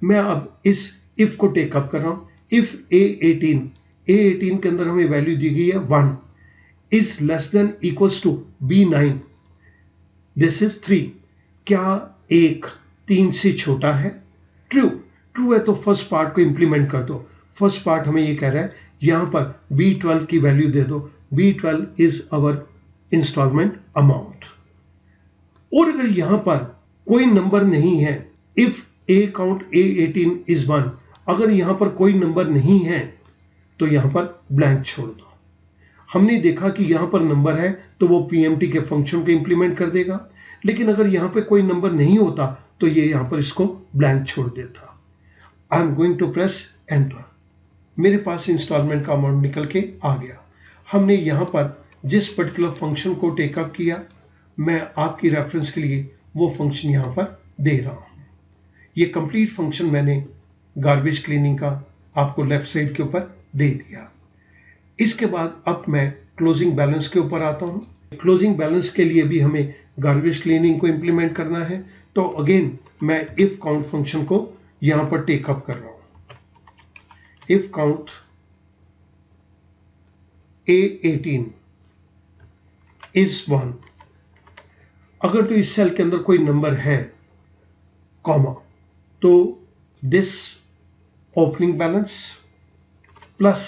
मैं अब इस इफ को टेकअप कर रहा हूं। इफ A18 के अंदर हमें वैल्यू दी गई है 1 is less than equals to B9, this is 3, क्या 1 3 से छोटा है? ट्रू है तो फर्स्ट पार्ट को इंप्लीमेंट कर दो। फर्स्ट पार्ट हमें ये कह रहा है यहां पर B12 की वैल्यू दे दो, B12 is our instalment amount. और अगर यहां पर कोई नंबर नहीं है, if A count A18 is 1, अगर यहां पर कोई नंबर नहीं है तो यहां पर ब्लैंक छोड़ दो। हमने देखा कि यहां पर नंबर है तो वो PMT के फंक्शन को इंप्लीमेंट कर देगा, लेकिन अगर यहां पे कोई नंबर नहीं होता तो ये यहां पर इसको ब्लैंक छोड़ देता। I am going to press enter. मेरे पास इंस्टॉलमेंट का अमाउंट निकल के आ गया। हमने यहां पर जिस पर्टिकुलर फंक्शन को टेकअप किया, मैं आपकी रेफरेंस के लिए वो फंक्शन यहां पर दे रहा हूं। ये कंप्लीट फंक्शन मैंने गार्बेज क्लीनिंग का आपको लेफ्ट साइड के ऊपर दे दिया। इसके बाद अब मैं क्लोजिंग बैलेंस के ऊपर आता हूं। क्लोजिंग बैलेंस के लिए भी हमें गार्बेज क्लीनिंग को इंप्लीमेंट करना है, तो अगेन मैं इफ काउंट फंक्शन को यहां पर टेकअप कर रहा हूं। इफ काउंट A18 इज 1, अगर तो इस सेल के अंदर कोई नंबर है, कॉमा, तो this opening balance plus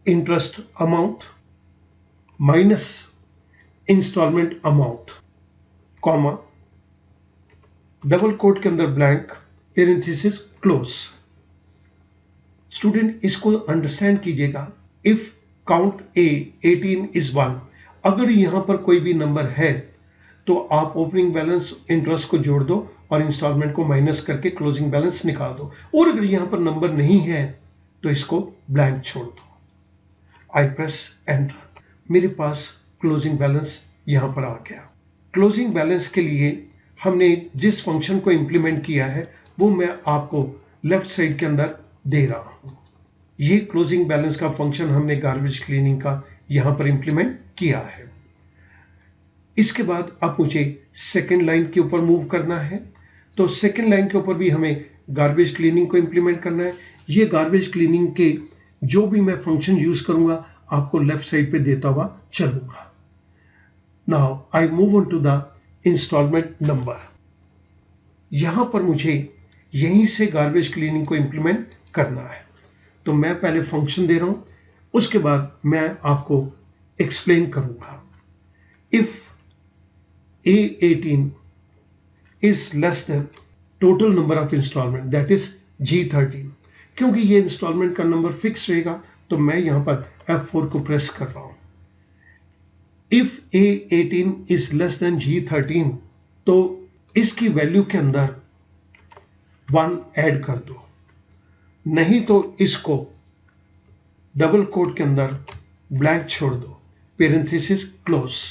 interest amount minus installment amount, comma, double quote के अंदर ब्लैंक, पेरेंथेसिस क्लोज। स्टूडेंट इसको अंडरस्टैंड कीजिएगा। इफ काउंट A18 इज 1, अगर यहां पर कोई भी नंबर है तो आप ओपनिंग बैलेंस इंटरेस्ट को जोड़ दो और इंस्टॉलमेंट को माइनस करके क्लोजिंग बैलेंस निकाल दो। और अगर यहां पर नंबर नहीं है तो इसको ब्लैंक छोड़ दो। आई प्रेस एंटर। मेरे पास क्लोजिंग बैलेंस यहां पर आ गया। क्लोजिंग बैलेंस के लिए हमने जिस फंक्शन को इंप्लीमेंट किया है वो मैं आपको लेफ्ट साइड के अंदर दे रहा हूं। ये क्लोजिंग बैलेंस का फंक्शन हमने गार्बेज क्लीनिंग का यहां पर इंप्लीमेंट किया है। इसके बाद अब मुझे सेकेंड लाइन के ऊपर मूव करना है, तो सेकेंड लाइन के ऊपर भी हमें गार्बेज क्लीनिंग को इंप्लीमेंट करना है। ये गार्बेज क्लीनिंग के जो भी मैं फंक्शन यूज करूंगा आपको लेफ्ट साइड पे देता हुआ चलूंगा। Now I move on to the installment number. यहां पर मुझे यहीं से गार्बेज क्लीनिंग को इंप्लीमेंट करना है, तो मैं पहले फंक्शन दे रहा हूं, उसके बाद मैं आपको एक्सप्लेन करूंगा। If A18 is less than total number of installment, that is G13, क्योंकि ये इंस्टॉलमेंट का नंबर फिक्स रहेगा तो मैं यहां पर F4 को प्रेस कर रहा हूं। If A18 is less than G13, तो इसकी वैल्यू के अंदर 1 ऐड कर दो, नहीं तो इसको डबल कोट के अंदर ब्लैंक छोड़ दो, पेरेंथेसिस क्लोज।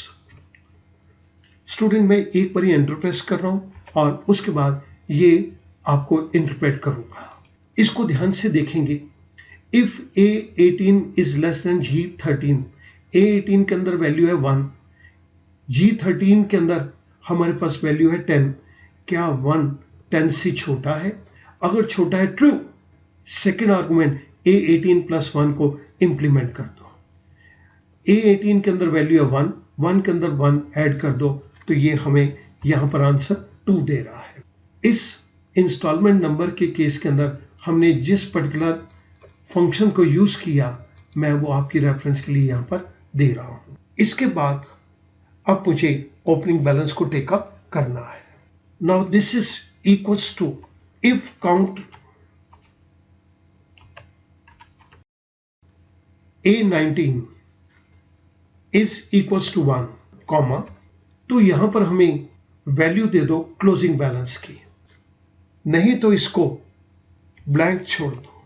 स्टूडेंट मैं एक बार एंटर प्रेस कर रहा हूं और उसके बाद ये आपको इंटरप्रेट करूंगा। इसको ध्यान से देखेंगे। If A18 is less then G13, A18 के अंदर वैल्यू है 1, G13 के अंदर हमारे पास वैल्यू है 10, क्या 1 10 से छोटा है? अगर छोटा है true, second argument A18 plus 1 को इंप्लीमेंट कर दो। A18 के अंदर वैल्यू है 1, 1 के अंदर 1 ऐड कर दो, तो ये हमें यहां पर आंसर 2 दे रहा है। इस इंस्टॉलमेंट नंबर के केस के अंदर हमने जिस पर्टिकुलर फंक्शन को यूज किया, मैं वो आपकी रेफरेंस के लिए यहां पर दे रहा हूं। इसके बाद अब मुझे ओपनिंग बैलेंस को टेकअप करना है। Now this is equals to if count A19 is equals to 1, comma, तो यहां पर हमें वैल्यू दे दो क्लोजिंग बैलेंस की, नहीं तो इसको ब्लैंक छोड़ दो,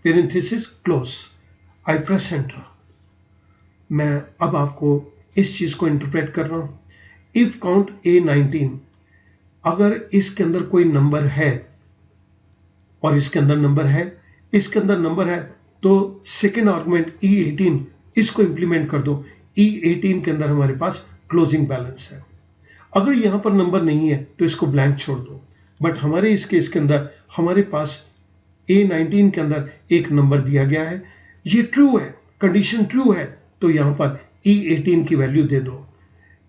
पेरेंथेसिस क्लोज, आई प्रेस एंटर। मैं अब आपको इस चीज को इंटरप्रेट कर रहा हूं। इफ काउंट A19, अगर इसके अंदर कोई नंबर है और इसके अंदर नंबर है, इसके अंदर नंबर है, तो सेकेंड आर्गुमेंट E18 इसको इंप्लीमेंट कर दो। E18 के अंदर हमारे पास क्लोजिंग बैलेंस है। अगर यहां पर नंबर नहीं है तो इसको ब्लैंक छोड़ दो, बट हमारे इस केस के अंदर हमारे पास A19 के अंदर एक नंबर दिया गया है, ये ट्रू है, कंडीशन ट्रू है, तो यहां पर E18 की वैल्यू दे दो।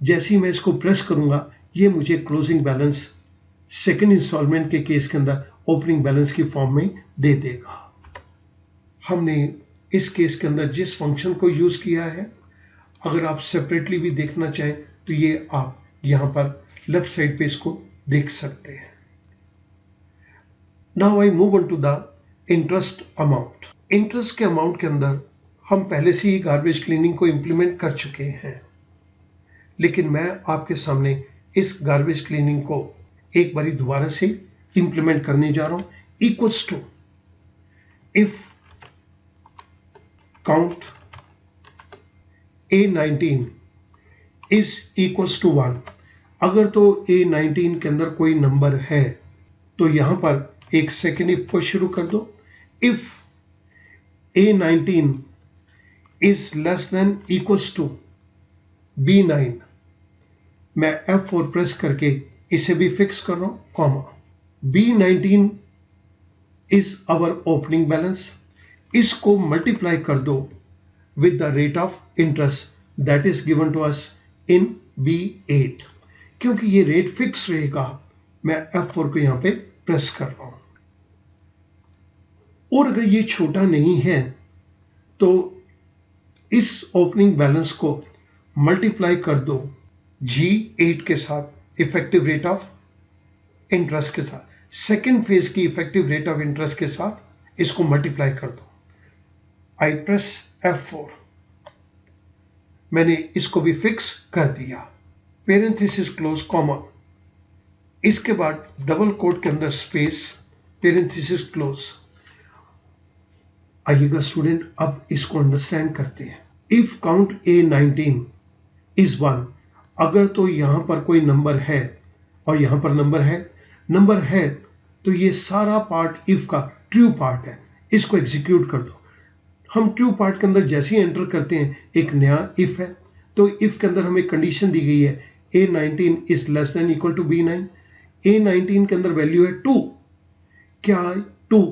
जैसे ही मैं इसको प्रेस करूंगा, ये मुझे क्लोजिंग बैलेंस सेकेंड इंस्टॉलमेंट के केस के अंदर ओपनिंग बैलेंस की फॉर्म में दे देगा। हमने इस केस के अंदर जिस फंक्शन को यूज किया है, अगर आप सेपरेटली भी देखना चाहें तो ये आप यहां पर लेफ्ट साइड पे इसको देख सकते हैं। Now I move on to the interest amount. Interest के अमाउंट के अंदर हम पहले से ही गार्बेज क्लीनिंग को इंप्लीमेंट कर चुके हैं, लेकिन मैं आपके सामने इस गार्बेज क्लीनिंग को एक बारी दोबारा से इंप्लीमेंट करने जा रहा हूं। Equals to if count A19 is equals to 1, अगर तो A19 के अंदर कोई नंबर है तो यहां पर एक सेकेंड इफ को शुरू कर दो। If A19 is less than equals to B9, मैं F4 प्रेस करके इसे भी फिक्स कर रहा हूं, comma, B19 is our opening balance, इसको मल्टीप्लाई कर दो with the rate of interest that is given to us in B8। क्योंकि ये रेट फिक्स रहेगा, मैं F4 को यहां पे प्रेस कर रहा हूं। और अगर ये छोटा नहीं है तो इस ओपनिंग बैलेंस को मल्टीप्लाई कर दो G8 के साथ, इफेक्टिव रेट ऑफ इंटरेस्ट के साथ, सेकेंड फेज की इफेक्टिव रेट ऑफ इंटरेस्ट के साथ इसको मल्टीप्लाई कर दो। आई प्रेस F4, मैंने इसको भी फिक्स कर दिया, पेरेंथेसिस क्लोज, कॉमा, इसके बाद डबल कोट के अंदर स्पेस, पेरेंथेसिस क्लोज। आइएगा स्टूडेंट, अब इसको अंडरस्टैंड करते हैं। इफ काउंट A19 इज 1, अगर तो यहां पर कोई नंबर है और यहां पर नंबर है तो ये सारा पार्ट इफ का ट्रू पार्ट है, इसको एग्जीक्यूट कर दो। हम ट्रू पार्ट के अंदर जैसे ही एंटर करते हैं एक नया इफ है, तो इफ के अंदर हमें कंडीशन दी गई है A19 is less than equal to B9। A19 के अंदर वैल्यू है 2, क्या 2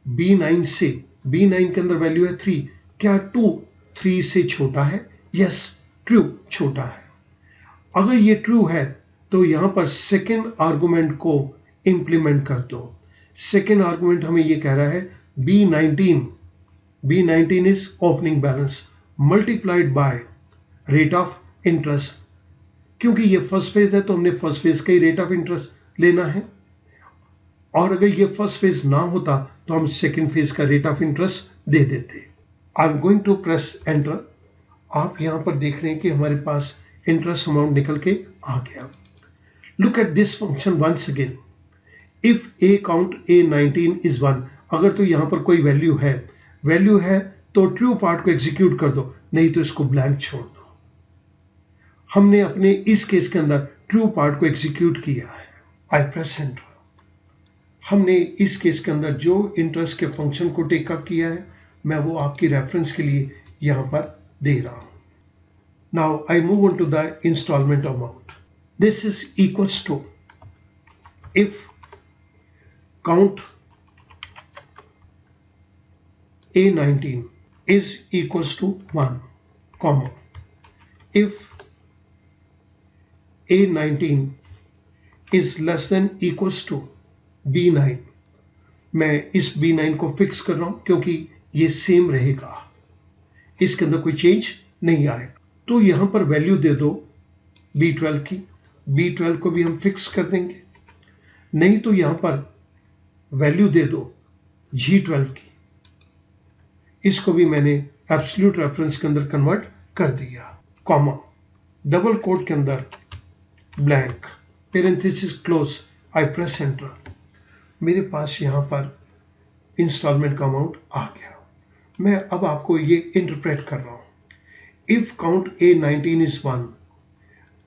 B9 से, B9 के अंदर वैल्यू है 3, क्या 2 3 से छोटा है? यस, ट्रू, छोटा है। अगर ये ट्रू है तो यहां पर सेकेंड आर्गुमेंट को इंप्लीमेंट कर दो। सेकेंड आर्गुमेंट हमें ये कह रहा है B19 is opening balance multiplied by rate of interest. क्योंकि ये फर्स्ट फेज है तो हमने फर्स्ट फेज का ही रेट ऑफ इंटरेस्ट लेना है, और अगर ये फर्स्ट फेज ना होता तो हम सेकेंड फेज का रेट ऑफ इंटरेस्ट दे देते। I am going to press enter. आप यहां पर देख रहे हैं कि हमारे पास इंटरेस्ट अमाउंट निकल के आ गया। Look at this function once again. If a count A19 is 1, अगर तो यहां पर कोई वैल्यू है तो ट्रू पार्ट को एग्जीक्यूट कर दो, नहीं तो इसको ब्लैंक छोड़ दो। हमने अपने इस केस के अंदर ट्रू पार्ट को एग्जीक्यूट किया है। आई प्रेस एंटर। हमने इस केस के अंदर जो इंटरेस्ट के फंक्शन को टेकअप किया है, मैं वो आपकी रेफरेंस के लिए यहां पर दे रहा हूं। Now I move on to the installment amount. This is equals to if count A19 is equals to 1, comma, if A19 is less than equals to B9, मैं इस B9 को फिक्स कर रहा हूं क्योंकि ये सेम रहेगा, इसके अंदर कोई चेंज नहीं आए। तो यहां पर वैल्यू दे दो B12 की, B12 को भी हम फिक्स कर देंगे, नहीं तो यहां पर वैल्यू दे दो G12 की, इसको भी मैंने एब्सोल्यूट रेफरेंस के अंदर कन्वर्ट कर दिया, कॉमा, डबल कोट के अंदर ब्लैंक, पेरेंथेसिस क्लोज, आई प्रेस एंटर। मेरे पास यहां पर इंस्टॉलमेंट का अमाउंट आ गया। मैं अब आपको ये इंटरप्रेट कर रहा हूं। इफ काउंट A19 इज 1,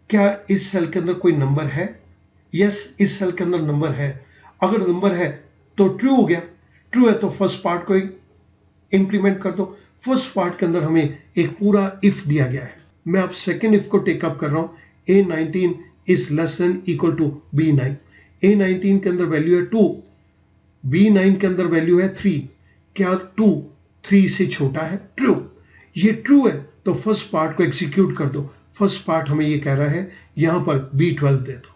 क्या इस सेल के अंदर कोई नंबर है? यस, इस सेल के अंदर नंबर है। अगर नंबर है तो ट्रू हो गया। ट्रू है तो फर्स्ट पार्ट को इंप्लीमेंट कर दो। फर्स्ट पार्ट के अंदर हमें एक पूरा इफ दिया गया है। मैं अब सेकेंड इफ को टेकअप कर रहा हूं। A19 is less than equal to B9। A19 के अंदर वैल्यू है 2, B9 के अंदर वैल्यू है 3। क्या 2 3 से छोटा है? ट्रू। ये ट्रू है तो फर्स्ट पार्ट को एग्जीक्यूट कर दो। फर्स्ट पार्ट हमें ये कह रहा है यहां पर B12 दे दो।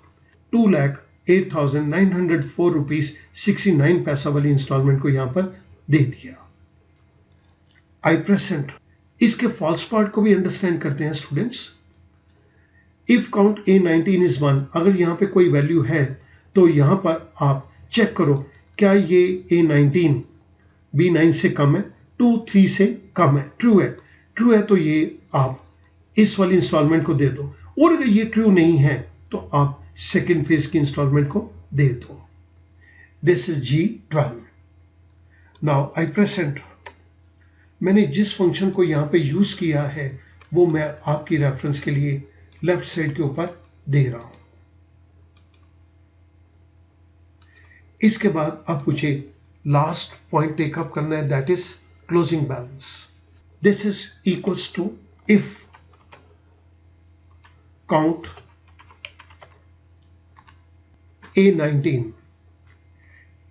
2,08,904 रुपीज 69 पैसा वाली इंस्टॉलमेंट को यहां पर दे दिया। आई प्रेस एंटर। इसके फॉल्स पार्ट को भी अंडरस्टैंड करते हैं students. If count A19 is 1, अगर यहां पे कोई वैल्यू है तो यहां पर आप चेक करो क्या ये A19 B9 से कम है? 2 3 से कम है। ट्रू है। ट्रू है तो ये आप इस वाली इंस्टॉलमेंट को दे दो, और अगर ये ट्रू नहीं है तो आप सेकेंड फेज की इंस्टॉलमेंट को दे दो। This is G12। Now I press enter. मैंने जिस फंक्शन को यहां पे यूज किया है वो मैं आपकी रेफरेंस के लिए लेफ्ट साइड के ऊपर दे रहा हूं। इसके बाद अब मुझे लास्ट पॉइंट टेकअप करना है, that is closing balance. This is equals to if count A19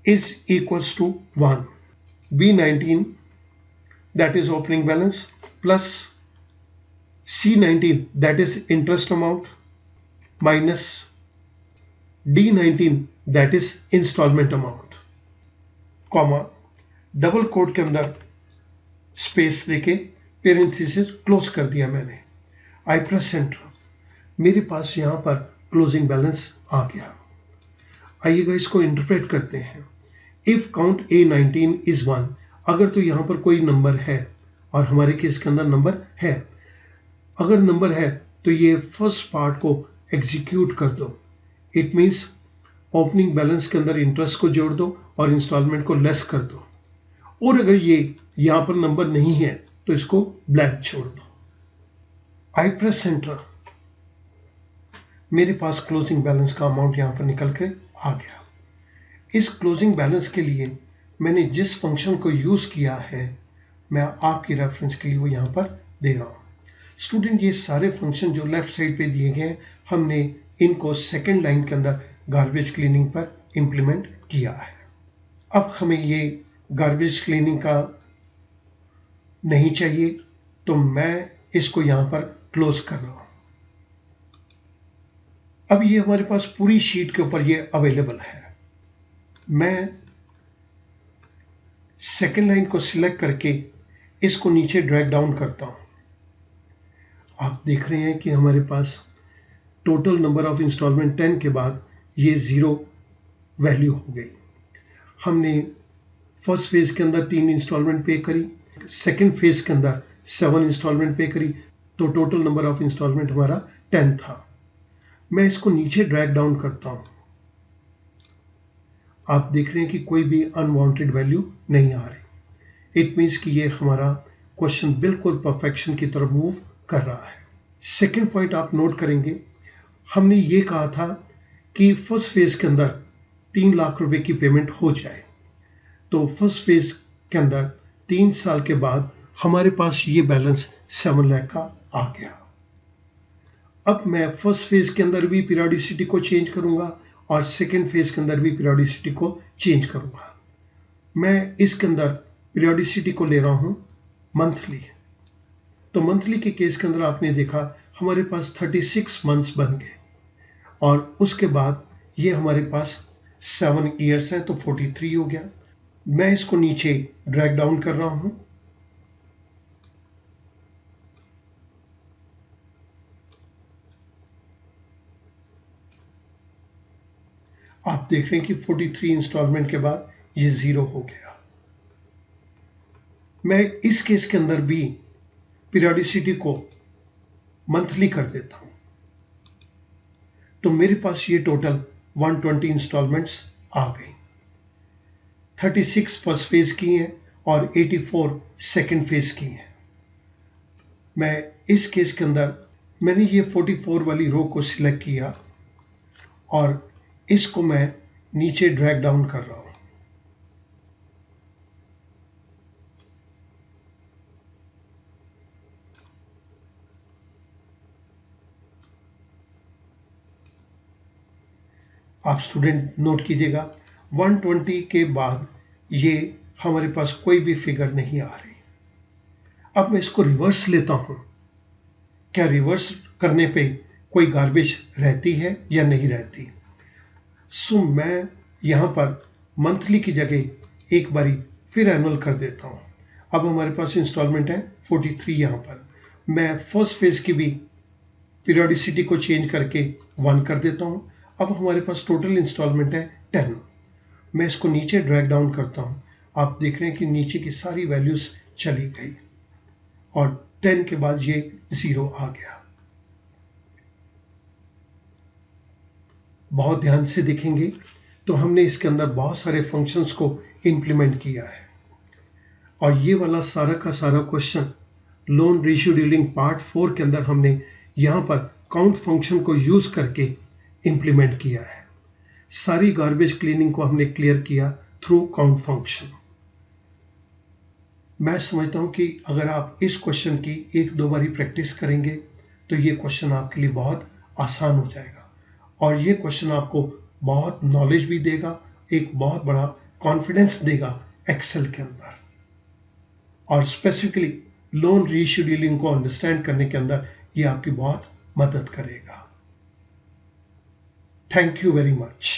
is equals to 1, B19 that is opening balance plus C19 that is interest amount minus D19 that is installment amount, comma, double quote के अंदर space देके parenthesis close कर दिया मैंने। I press enter. मेरे पास यहां पर क्लोजिंग बैलेंस आ गया। आइएगा इसको इंटरप्रेट करते हैं। इफ काउंट A19 इज 1, अगर तो यहां पर कोई नंबर है, और हमारे केस के अंदर नंबर है, अगर नंबर है तो ये फर्स्ट पार्ट को एग्जीक्यूट कर दो। इट मींस ओपनिंग बैलेंस के अंदर इंटरेस्ट को जोड़ दो और इंस्टॉलमेंट को लेस कर दो। और अगर ये यहां पर नंबर नहीं है तो इसको ब्लैंक छोड़ दो। आई प्रेस एंटर। मेरे पास क्लोजिंग बैलेंस का अमाउंट यहां पर निकल के आ गया। इस क्लोजिंग बैलेंस के लिए मैंने जिस फंक्शन को यूज किया है मैं आपकी रेफरेंस के लिए वो यहां पर दे रहा हूं। स्टूडेंट, ये सारे फंक्शन जो लेफ्ट साइड पे दिए गए हमने इनको सेकेंड लाइन के अंदर गार्बेज क्लीनिंग पर इंप्लीमेंट किया है। अब हमें ये गार्बेज क्लीनिंग का नहीं चाहिए तो मैं इसको यहां पर क्लोज कर रहा हूं। अब ये हमारे पास पूरी शीट के ऊपर ये अवेलेबल है। मैं सेकेंड लाइन को सिलेक्ट करके इसको नीचे ड्रैग डाउन करता हूं। आप देख रहे हैं कि हमारे पास टोटल नंबर ऑफ इंस्टॉलमेंट 10 के बाद ये 0 वैल्यू हो गई। हमने फर्स्ट फेज के अंदर 3 इंस्टॉलमेंट पे करी, सेकेंड फेज के अंदर 7 इंस्टॉलमेंट पे करी, तो टोटल नंबर ऑफ इंस्टॉलमेंट हमारा 10 था। मैं इसको नीचे ड्रैग डाउन करता हूं। आप देख रहे हैं कि कोई भी अनवांटेड वैल्यू नहीं आ रही। इट मीन्स कि ये हमारा क्वेश्चन बिल्कुल परफेक्शन की तरफ मूव कर रहा है। सेकेंड पॉइंट आप नोट करेंगे, हमने ये कहा था कि फर्स्ट फेज के अंदर 3 लाख रुपए की पेमेंट हो जाए, तो फर्स्ट फेज के अंदर 3 साल के बाद हमारे पास ये बैलेंस 7 लाख का आ गया। अब मैं फर्स्ट फेज के अंदर भी पीरियोडिसिटी को चेंज करूंगा और सेकेंड फेज के अंदर भी पीरियोडिसिटी को चेंज करूंगा। मैं इसके अंदर पीरियोडिसिटी को ले रहा हूं मंथली। तो मंथली के केस के अंदर आपने देखा हमारे पास 36 मंथ्स बन गए, और उसके बाद ये हमारे पास 7 ईयर्स है तो 43 हो गया। मैं इसको नीचे ड्रैग डाउन कर रहा हूं। आप देख रहे हैं कि 43 इंस्टॉलमेंट के बाद ये 0 हो गया। मैं इस केस के अंदर भी पीरियोडिसिटी को मंथली कर देता हूं, तो मेरे पास ये टोटल 120 इंस्टॉलमेंट्स आ गई। 36 फर्स्ट फेज की हैं और 84 सेकेंड फेज की हैं। मैं इस केस के अंदर मैंने ये 44 वाली रो को सिलेक्ट किया और इसको मैं नीचे ड्रैग डाउन कर रहा हूं। आप स्टूडेंट नोट कीजिएगा, 120 के बाद ये हमारे पास कोई भी फिगर नहीं आ रही। अब मैं इसको रिवर्स लेता हूं। क्या रिवर्स करने पे कोई गार्बेज रहती है या नहीं रहती? सो मैं यहां पर मंथली की जगह एक बारी फिर एनुअल कर देता हूं। अब हमारे पास इंस्टॉलमेंट है 43। यहां पर मैं फर्स्ट फेज की भी पीरियोडिसिटी को चेंज करके 1 कर देता हूं। अब हमारे पास टोटल इंस्टॉलमेंट है 10। मैं इसको नीचे ड्रैग डाउन करता हूं। आप देख रहे हैं कि नीचे की सारी वैल्यूज चली गई और 10 के बाद ये 0 आ गया। बहुत ध्यान से देखेंगे तो हमने इसके अंदर बहुत सारे फंक्शंस को इंप्लीमेंट किया है और ये वाला सारा का सारा क्वेश्चन लोन रीशेड्यूलिंग पार्ट 4 के अंदर हमने यहां पर काउंट फंक्शन को यूज करके इंप्लीमेंट किया है। सारी गार्बेज क्लीनिंग को हमने क्लियर किया थ्रू काउंट फंक्शन। मैं समझता हूं कि अगर आप इस क्वेश्चन की 1-2 बारी प्रैक्टिस करेंगे तो ये क्वेश्चन आपके लिए बहुत आसान हो जाएगा और ये क्वेश्चन आपको बहुत नॉलेज भी देगा, एक बहुत बड़ा कॉन्फिडेंस देगा एक्सेल के अंदर और स्पेसिफिकली लोन रीशेड्यूलिंग को अंडरस्टैंड करने के अंदर ये आपकी बहुत मदद करेगा। Thank you very much.